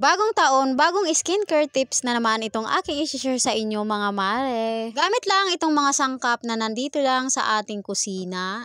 Bagong taon, bagong skincare tips na naman itong aking i-share sa inyo mga mare. Gamit lang itong mga sangkap na nandito lang sa ating kusina.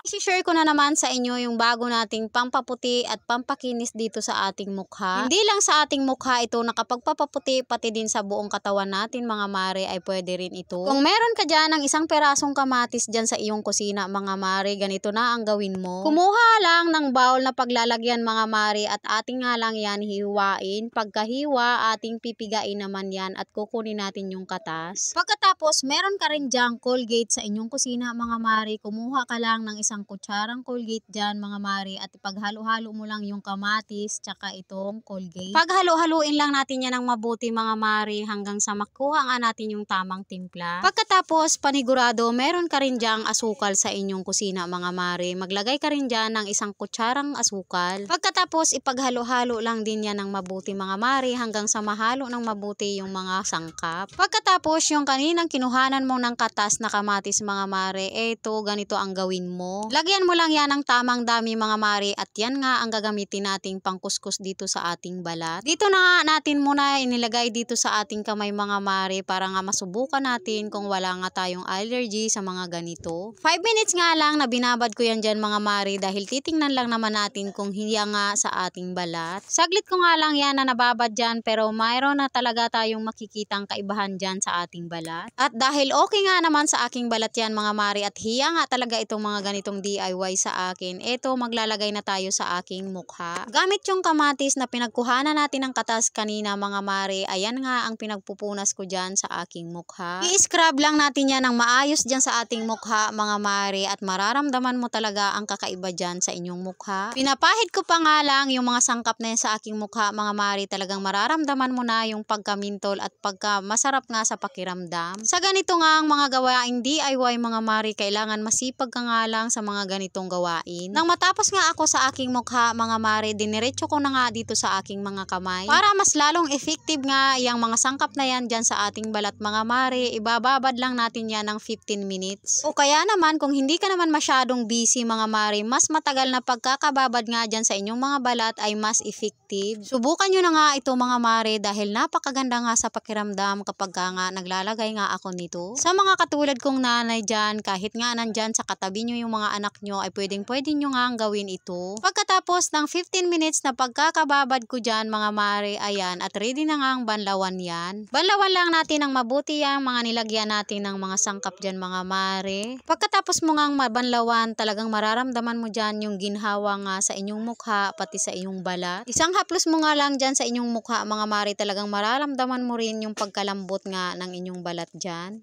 I-share ko na naman sa inyo yung bago nating pampaputi at pampakinis dito sa ating mukha. Hindi lang sa ating mukha ito nakapagpapaputi, pati din sa buong katawan natin mga mare ay pwede rin ito. Kung meron ka dyan ng isang perasong kamatis dyan sa iyong kusina mga mare, ganito na ang gawin mo. Kumuha lang ng bowl na paglalagyan mga mare at ating nga lang yan hiwain. Pagkahiwa, ating pipigain naman yan at kukunin natin yung katas. Pagkatapos, meron ka rin dyan Colgate sa inyong kusina mga mare, kumuha ka lang ng isang kutsarang Colgate dyan mga mare at ipaghalo-halo mo lang yung kamatis tsaka itong Colgate. Paghalo-haluin lang natin yan ng mabuti mga mare hanggang sa makuha nga natin yung tamang timpla. Pagkatapos panigurado meron ka rin dyang asukal sa inyong kusina mga mare. Maglagay ka rin dyan ng isang kutsarang asukal. Pagkatapos ipaghalo-halo lang din yan ng mabuti mga mare hanggang sa mahalo ng mabuti yung mga sangkap. Pagkatapos yung kaninang kinuhanan mo ng katas na kamatis mga mare, eto ganito ang gawin mo. Lagyan mo lang yan ng tamang dami mga mare at yan nga ang gagamitin nating pangkuskus dito sa ating balat. Dito na nga natin muna inilagay dito sa ating kamay mga mare para nga masubukan natin kung wala nga tayong allergy sa mga ganito. 5 minutes nga lang na binabad ko yan dyan mga mare dahil titingnan lang naman natin kung hiya nga sa ating balat. Saglit ko nga lang yan na nababad dyan pero mayroon na talaga tayong makikitang kaibahan dyan sa ating balat. At dahil okay nga naman sa aking balat yan mga mare at hiya nga talaga itong mga ganitong DIY sa akin, eto maglalagay na tayo sa aking mukha. Gamit yung kamatis na pinagkuhanan natin ng katas kanina mga mare, ayan nga ang pinagpupunas ko dyan sa aking mukha. I-scrub lang natin yan ng maayos dyan sa ating mukha mga mare at mararamdaman mo talaga ang kakaiba dyan sa inyong mukha. Pinapahid ko pa nga lang yung mga sangkap na yan sa aking mukha mga mare, talagang mararamdaman mo na yung pagkamintol at pagka masarap nga sa pakiramdam. Sa ganito nga ang mga gawaing DIY mga mare, kailangan masipag ka nga lang sa mga ganitong gawain. Nang matapos nga ako sa aking mukha mga mare, diniretso ko na nga dito sa aking mga kamay para mas lalong effective nga yung mga sangkap na yan dyan sa ating balat mga mare. Ibababad lang natin yan ng 15 minutes. O kaya naman kung hindi ka naman masyadong busy mga mare, mas matagal na pagkakababad nga dyan sa inyong mga balat ay mas effective. Subukan nyo na nga ito mga mare dahil napakaganda nga sa pakiramdam kapag nga naglalagay nga ako nito. Sa mga katulad kong nanay dyan, kahit nga nandyan sa katabi nyo yung mga anak nyo ay pwede nyo nga gawin ito. Pagkatapos ng 15 minutes na pagkakababad ko dyan mga mare, ayan at ready na nga ang banlawan yan. Banlawan lang natin ng mabuti yung mga nilagyan natin ng mga sangkap dyan mga mare. Pagkatapos mo nga mabanlawan, talagang mararamdaman mo dyan yung ginhawa nga sa inyong mukha pati sa inyong balat. Isang haplos mo nga lang dyan sa inyong mukha mga mare, talagang mararamdaman mo rin yung pagkalambot nga ng inyong balat dyan.